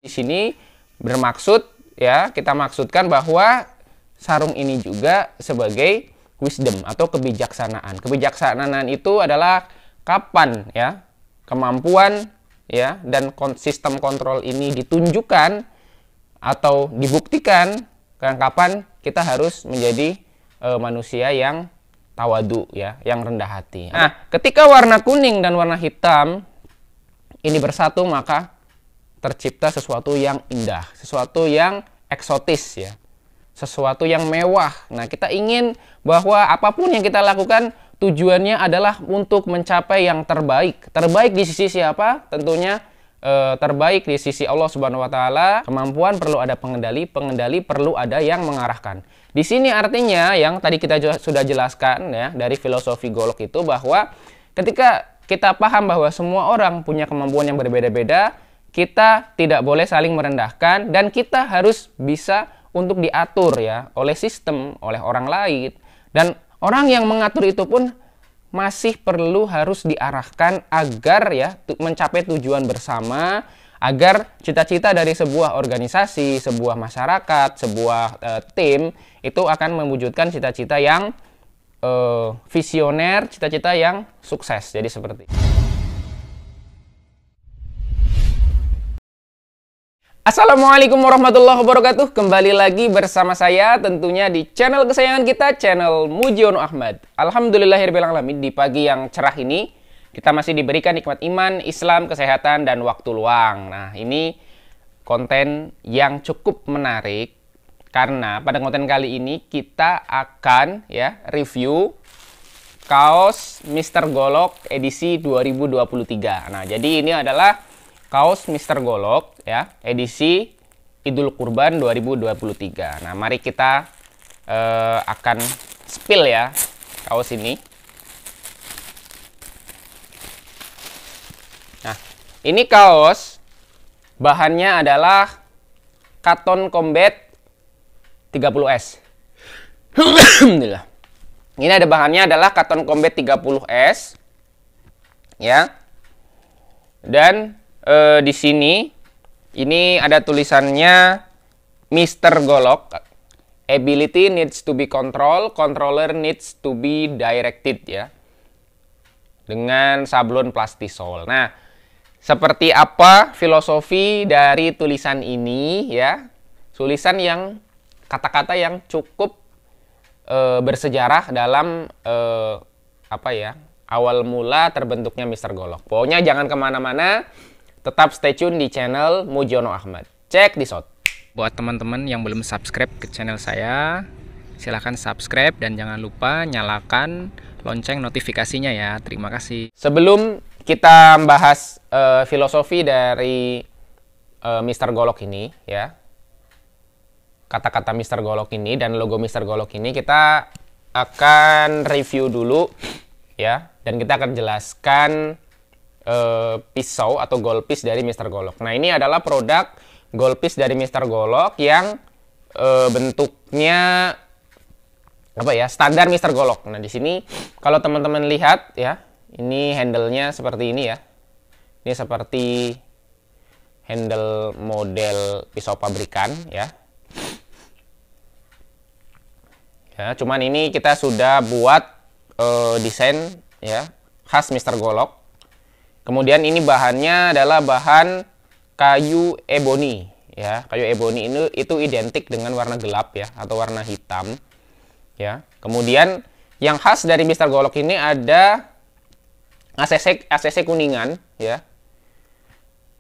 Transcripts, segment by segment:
Di sini bermaksud ya, kita maksudkan bahwa sarung ini juga sebagai wisdom atau kebijaksanaan. Kebijaksanaan itu adalah kapan ya kemampuan ya dan sistem kontrol ini ditunjukkan atau dibuktikan, kapan kita harus menjadi manusia yang tawadu ya, yang rendah hati. Nah, ketika warna kuning dan warna hitam ini bersatu, maka tercipta sesuatu yang indah, sesuatu yang eksotis ya, sesuatu yang mewah. Nah, kita ingin bahwa apapun yang kita lakukan tujuannya adalah untuk mencapai yang terbaik. Terbaik di sisi siapa? Tentunya terbaik di sisi Allah Subhanahu wa taala. Kemampuan perlu ada pengendali, pengendali perlu ada yang mengarahkan. Di sini artinya yang tadi kita sudah jelaskan ya dari filosofi Golok itu, bahwa ketika kita paham bahwa semua orang punya kemampuan yang berbeda-beda, kita tidak boleh saling merendahkan dan kita harus bisa untuk diatur ya oleh sistem, oleh orang lain. Dan orang yang mengatur itu pun masih perlu harus diarahkan agar ya mencapai tujuan bersama, agar cita-cita dari sebuah organisasi, sebuah masyarakat, sebuah tim itu akan mewujudkan cita-cita yang visioner, cita-cita yang sukses. Jadi seperti itu. Assalamualaikum warahmatullahi wabarakatuh. Kembali lagi bersama saya tentunya di channel kesayangan kita, channel Mujiono Ahmad. Alhamdulillahirrahmanirrahim, di pagi yang cerah ini kita masih diberikan nikmat iman, Islam, kesehatan, dan waktu luang. Nah, ini konten yang cukup menarik karena pada konten kali ini kita akan ya review kaos Mr. Golok edisi 2023. Nah, jadi ini adalah kaos Mr. Golok ya edisi Idul Kurban 2023. Nah, mari kita akan spill ya kaos ini. Nah, ini kaos bahannya adalah Cotton Combat 30S. Alhamdulillah. Ini ada bahannya adalah Cotton Combat 30S ya. Dan di sini ini ada tulisannya Mr. Golok, ability needs to be controlled, controller needs to be directed ya, dengan sablon plastisol. Nah, seperti apa filosofi dari tulisan ini ya? Tulisan yang kata-kata yang cukup bersejarah dalam apa ya? Awal mula terbentuknya Mr. Golok. Pokoknya jangan kemana-mana. Tetap stay tune di channel Mujiono Ahmad. Cek di out. Buat teman-teman yang belum subscribe ke channel saya, silahkan subscribe dan jangan lupa nyalakan lonceng notifikasinya ya. Terima kasih. Sebelum kita membahas filosofi dari Mr. Golok ini ya, kata-kata Mr. Golok ini dan logo Mr. Golok ini, kita akan review dulu ya, dan kita akan jelaskan pisau atau gold piece dari Mr. Golok. Nah, ini adalah produk gold piece dari Mr. Golok yang bentuknya apa ya, standar Mr. Golok. Nah, di sini kalau teman-teman lihat ya, ini handle-nya seperti ini ya. Ini seperti handle model pisau pabrikan ya. Ya, cuman ini kita sudah buat desain ya khas Mr. Golok. Kemudian ini bahannya adalah bahan kayu ebony ya. Kayu ebony ini itu identik dengan warna gelap ya atau warna hitam ya. Kemudian yang khas dari Mr. Golok ini ada ACC kuningan ya.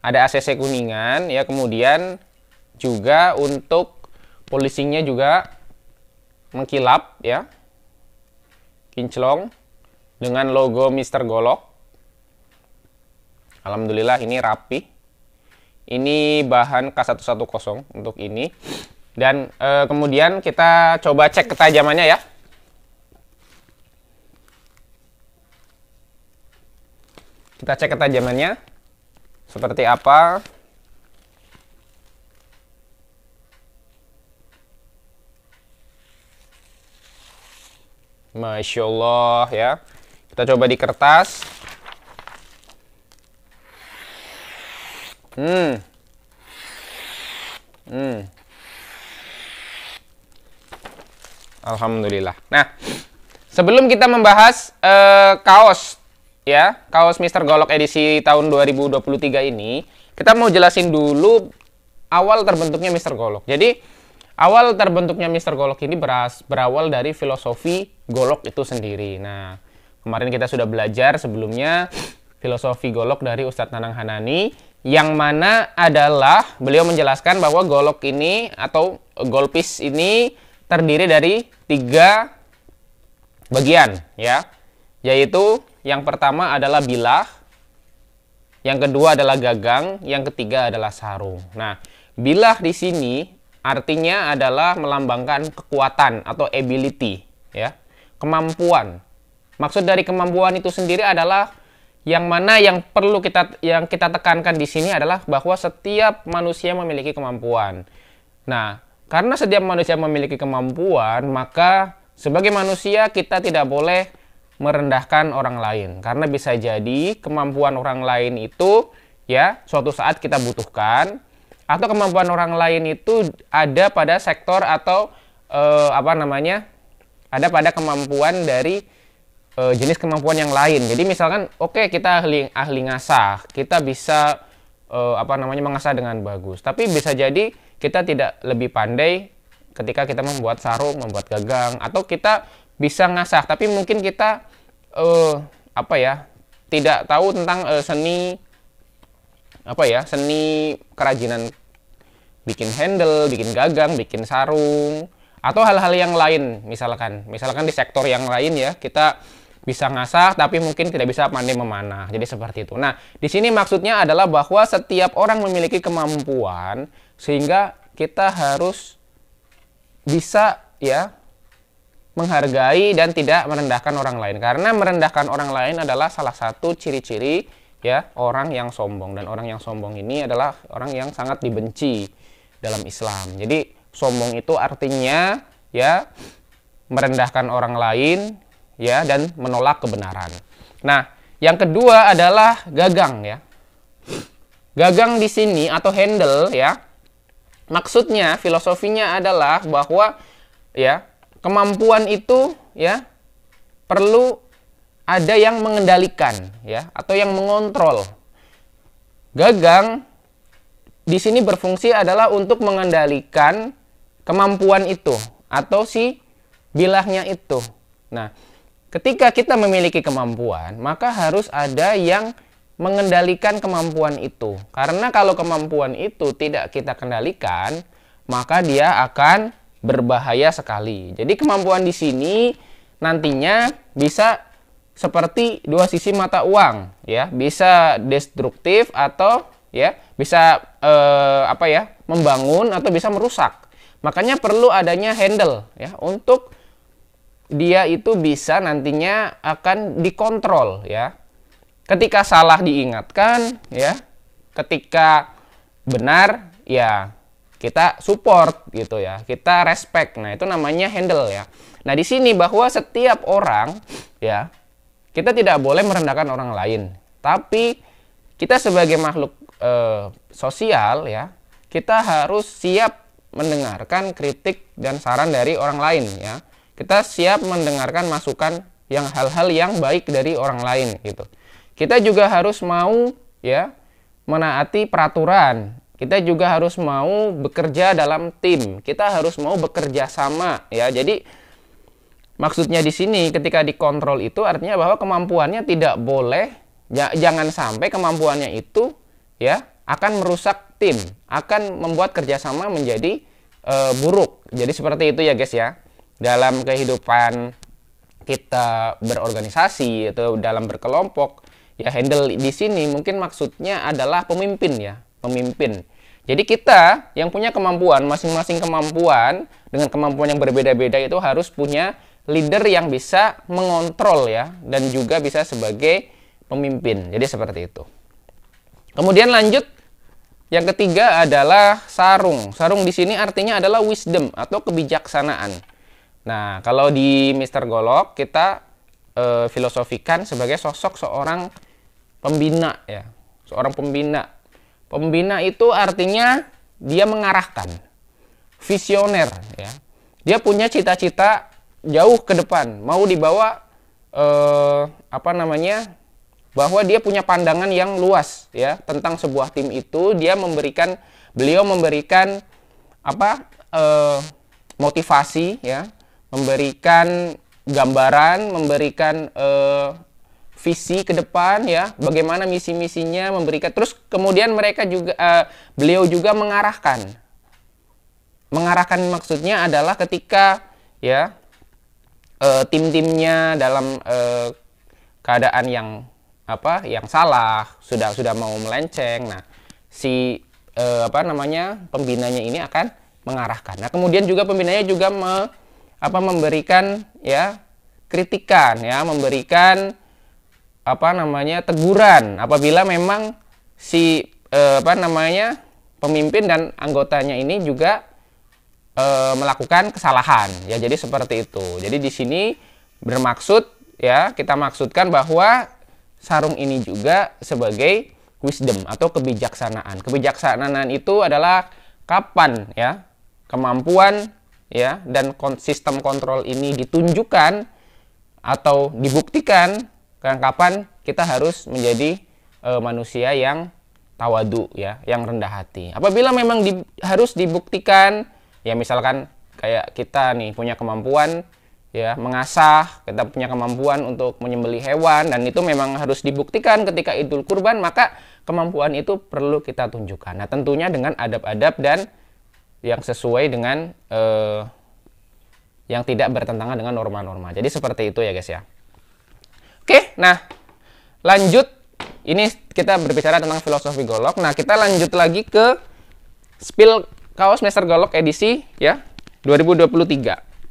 Ada ACC kuningan ya. Kemudian juga untuk polishingnya juga mengkilap ya. Kinclong dengan logo Mr. Golok. Alhamdulillah ini rapi. Ini bahan K110 untuk ini. Dan kemudian kita coba cek ketajamannya ya. Kita cek ketajamannya seperti apa. Masya Allah ya. Kita coba di kertas. Alhamdulillah. Nah, sebelum kita membahas kaos ya, kaos Mister Golok edisi tahun 2023 ini, kita mau jelasin dulu awal terbentuknya Mister Golok. Jadi, awal terbentuknya Mister Golok ini berawal dari filosofi golok itu sendiri. Nah, kemarin kita sudah belajar sebelumnya filosofi golok dari Ustadz Nanang Hanani, yang mana adalah beliau menjelaskan bahwa golok ini atau golpis ini terdiri dari 3 bagian ya, yaitu yang pertama adalah bilah, yang kedua adalah gagang, yang ketiga adalah sarung. Nah, bilah di sini artinya adalah melambangkan kekuatan atau ability ya, kemampuan. Maksud dari kemampuan itu sendiri adalah yang mana yang perlu kita tekankan di sini adalah bahwa setiap manusia memiliki kemampuan. Nah, karena setiap manusia memiliki kemampuan, maka sebagai manusia kita tidak boleh merendahkan orang lain. Karena bisa jadi kemampuan orang lain itu ya suatu saat kita butuhkan, atau kemampuan orang lain itu ada pada sektor atau ada pada kemampuan dari jenis kemampuan yang lain. Jadi misalkan kita ahli ngasah, kita bisa mengasah dengan bagus. Tapi bisa jadi kita tidak lebih pandai ketika kita membuat sarung, membuat gagang, atau kita bisa ngasah tapi mungkin kita tidak tahu tentang seni kerajinan, bikin handle, bikin gagang, bikin sarung, atau hal-hal yang lain. Misalkan di sektor yang lain ya, kita bisa ngasah tapi mungkin tidak bisa pandai memanah. Jadi seperti itu. Nah, di sini maksudnya adalah bahwa setiap orang memiliki kemampuan, sehingga kita harus bisa ya menghargai dan tidak merendahkan orang lain. Karena merendahkan orang lain adalah salah satu ciri-ciri ya orang yang sombong, dan orang yang sombong ini adalah orang yang sangat dibenci dalam Islam. Jadi sombong itu artinya ya merendahkan orang lain ya dan menolak kebenaran. Nah, yang kedua adalah gagang ya. Gagang di sini atau handle ya. Maksudnya filosofinya adalah bahwa ya kemampuan itu ya perlu ada yang mengendalikan ya atau yang mengontrol. Gagang di sini berfungsi adalah untuk mengendalikan kemampuan itu atau si bilahnya itu. Nah, ketika kita memiliki kemampuan, maka harus ada yang mengendalikan kemampuan itu. Karena kalau kemampuan itu tidak kita kendalikan, maka dia akan berbahaya sekali. Jadi kemampuan di sini nantinya bisa seperti dua sisi mata uang, ya, bisa destruktif atau ya bisa membangun atau bisa merusak. Makanya perlu adanya handle ya untuk dia itu bisa nantinya akan dikontrol ya. Ketika salah diingatkan ya, ketika benar ya kita support gitu ya, kita respect. Nah, itu namanya handle ya. Nah, di sini bahwa setiap orang ya, kita tidak boleh merendahkan orang lain. Tapi kita sebagai makhluk sosial ya, kita harus siap mendengarkan kritik dan saran dari orang lain ya. Kita siap mendengarkan masukan yang hal-hal yang baik dari orang lain gitu. Kita juga harus mau ya menaati peraturan. Kita juga harus mau bekerja dalam tim. Kita harus mau bekerja sama ya. Jadi maksudnya di sini ketika dikontrol itu artinya bahwa kemampuannya tidak boleh, jangan sampai kemampuannya itu ya akan merusak tim, akan membuat kerjasama menjadi buruk. Jadi seperti itu ya guys ya. Dalam kehidupan kita berorganisasi atau dalam berkelompok ya, handle di sini mungkin maksudnya adalah pemimpin ya, pemimpin. Jadi kita yang punya kemampuan, masing-masing kemampuan dengan kemampuan yang berbeda-beda itu harus punya leader yang bisa mengontrol ya, dan juga bisa sebagai pemimpin. Jadi seperti itu. Kemudian lanjut, yang ketiga adalah sarung. Sarung di sini artinya adalah wisdom atau kebijaksanaan. Nah, kalau di Mister Golok kita filosofikan sebagai sosok seorang pembina ya, seorang pembina. Pembina itu artinya dia mengarahkan, visioner ya. Dia punya cita-cita jauh ke depan, mau dibawa bahwa dia punya pandangan yang luas ya tentang sebuah tim itu. Beliau memberikan motivasi ya, memberikan gambaran, memberikan visi ke depan ya, bagaimana misi-misinya, memberikan, terus kemudian beliau juga mengarahkan. Mengarahkan maksudnya adalah ketika ya tim-timnya dalam keadaan yang salah, sudah mau melenceng. Nah, si pembinanya ini akan mengarahkan. Nah, kemudian juga pembinanya juga memberikan ya kritikan ya, memberikan teguran apabila memang si pemimpin dan anggotanya ini juga melakukan kesalahan ya. Jadi seperti itu. Jadi di sini bermaksud ya, kita maksudkan bahwa sarung ini juga sebagai wisdom atau kebijaksanaan. Kebijaksanaan itu adalah kapan ya kemampuan ya dan sistem kontrol ini ditunjukkan atau dibuktikan, kapan kita harus menjadi manusia yang tawadu ya, yang rendah hati. Apabila memang harus dibuktikan ya, misalkan kayak kita nih punya kemampuan ya mengasah, kita punya kemampuan untuk menyembelih hewan, dan itu memang harus dibuktikan ketika Idul Kurban, maka kemampuan itu perlu kita tunjukkan. Nah, tentunya dengan adab-adab dan yang sesuai dengan yang tidak bertentangan dengan norma-norma. Jadi seperti itu ya guys ya. Oke, nah lanjut. Ini kita berbicara tentang filosofi golok. Nah, kita lanjut lagi ke Spill Kaos Mr. Golok edisi ya 2023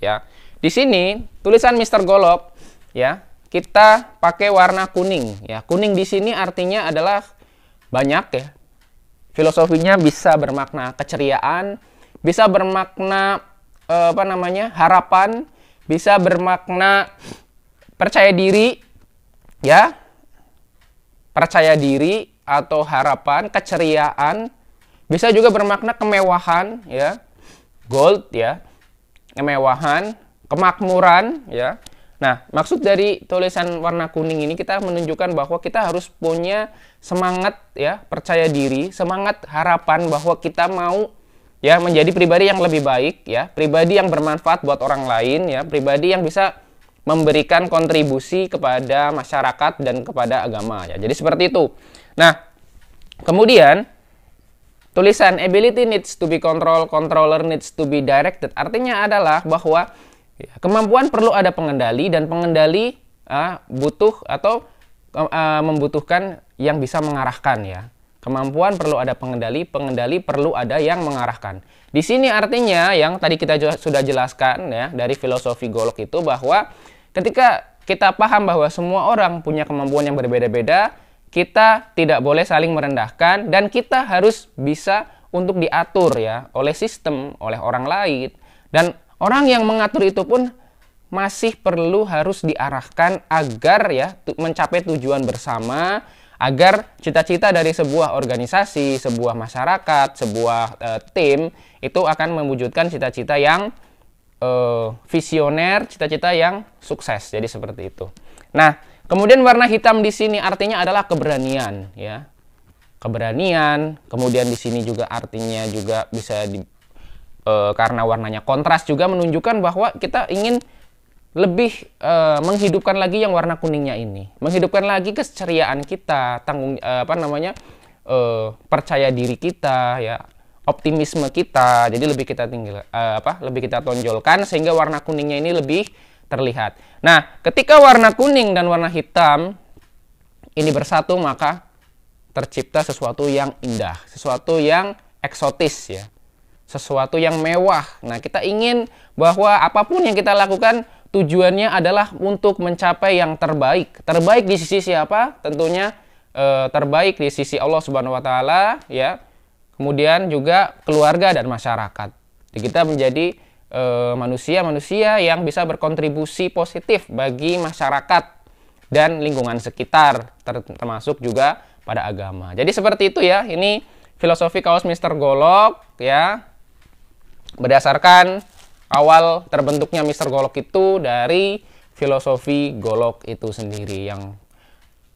ya. Di sini tulisan Mr. Golok ya, kita pakai warna kuning ya. Kuning di sini artinya adalah banyak ya. Filosofinya bisa bermakna keceriaan, bisa bermakna harapan, bisa bermakna percaya diri ya. Percaya diri atau harapan, keceriaan, bisa juga bermakna kemewahan ya. Gold ya. Kemewahan, kemakmuran ya. Nah, maksud dari tulisan warna kuning ini, kita menunjukkan bahwa kita harus punya semangat ya, percaya diri, semangat harapan bahwa kita mau ya menjadi pribadi yang lebih baik ya, pribadi yang bermanfaat buat orang lain ya, pribadi yang bisa memberikan kontribusi kepada masyarakat dan kepada agama ya. Jadi seperti itu. Nah, kemudian tulisan ability needs to be controlled, controller needs to be directed. Artinya adalah bahwa kemampuan perlu ada pengendali, dan pengendali butuh atau membutuhkan yang bisa mengarahkan ya. Kemampuan perlu ada pengendali, pengendali perlu ada yang mengarahkan. Di sini artinya yang tadi kita sudah jelaskan ya dari filosofi golok itu, bahwa ketika kita paham bahwa semua orang punya kemampuan yang berbeda-beda, kita tidak boleh saling merendahkan, dan kita harus bisa untuk diatur ya oleh sistem, oleh orang lain. Dan orang yang mengatur itu pun masih perlu harus diarahkan agar ya mencapai tujuan bersama, agar cita-cita dari sebuah organisasi, sebuah masyarakat, sebuah tim itu akan mewujudkan cita-cita yang visioner, cita-cita yang sukses. Jadi seperti itu. Nah, kemudian warna hitam di sini artinya adalah keberanian ya. Keberanian, kemudian di sini juga artinya juga bisa karena warnanya kontras juga menunjukkan bahwa kita ingin lebih menghidupkan lagi yang warna kuningnya ini, menghidupkan lagi keceriaan kita, percaya diri kita ya, optimisme kita. Jadi lebih kita lebih kita tonjolkan sehingga warna kuningnya ini lebih terlihat. Nah, ketika warna kuning dan warna hitam ini bersatu, maka tercipta sesuatu yang indah, sesuatu yang eksotis ya, sesuatu yang mewah. Nah, kita ingin bahwa apapun yang kita lakukan tujuannya adalah untuk mencapai yang terbaik. Terbaik di sisi siapa? Tentunya terbaik di sisi Allah Subhanahu wa taala ya. Kemudian juga keluarga dan masyarakat. Jadi kita menjadi manusia-manusia yang bisa berkontribusi positif bagi masyarakat dan lingkungan sekitar, termasuk juga pada agama. Jadi seperti itu ya. Ini filosofi kaos Mr. Golok ya. Berdasarkan awal terbentuknya Mr. Golok itu dari filosofi golok itu sendiri yang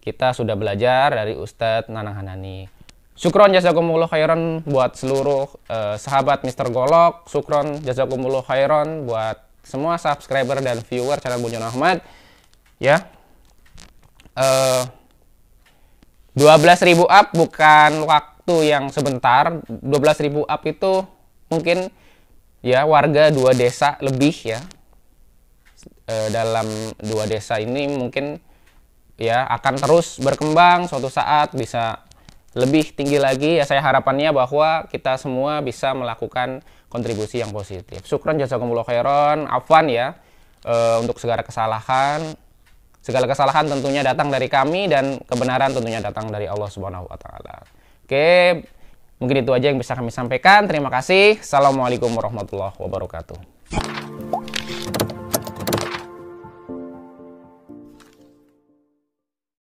kita sudah belajar dari Ustadz Nanang Hanani. Syukron jazakumullah khairan buat seluruh sahabat Mr. Golok. Syukron jazakumullah khairan buat semua subscriber dan viewer channel Bunyon Ahmad. Ya. 12.000 up bukan waktu yang sebentar. 12.000 up itu mungkin ya warga 2 desa lebih ya. Dalam 2 desa ini mungkin ya akan terus berkembang, suatu saat bisa lebih tinggi lagi ya. Saya harapannya bahwa kita semua bisa melakukan kontribusi yang positif. Syukran jazakumullah khairan, afwan ya untuk segala kesalahan. Segala kesalahan tentunya datang dari kami dan kebenaran tentunya datang dari Allah Subhanahu wa taala. Oke, mungkin itu aja yang bisa kami sampaikan. Terima kasih. Assalamualaikum warahmatullahi wabarakatuh.